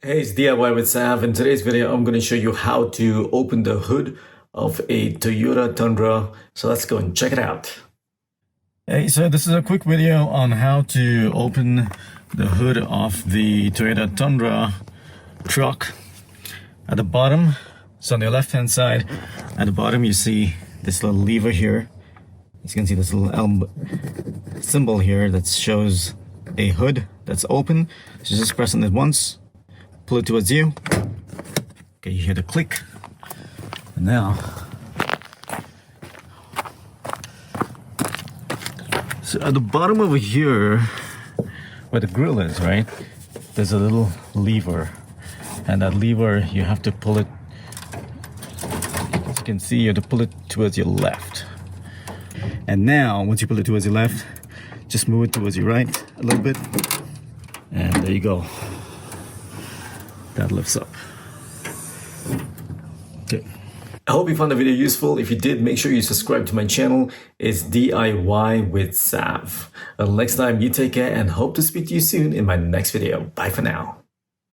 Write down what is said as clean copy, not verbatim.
Hey, it's DIY with Sav. In today's video, I'm going to show you how to open the hood of a Toyota Tundra. So let's go and check it out. Hey, so this is a quick video on how to open the hood of the Toyota Tundra truck. At the bottom, so on the left-hand side, at the bottom you see this little lever here. As you can see, this little symbol here that shows a hood that's open. So just press on it once. Pull it towards you. Okay, you hear the click. And now, so at the bottom over here, where the grill is, right? There's a little lever, and that lever you have to pull it. As you can see, you have to pull it towards your left. And now, once you pull it towards your left, just move it towards your right a little bit, and there you go. That lifts up. Okay. I hope you found the video useful. If you did, make sure you subscribe to my channel. It's DIY with Sav. Until next time, you take care and hope to speak to you soon in my next video. Bye for now.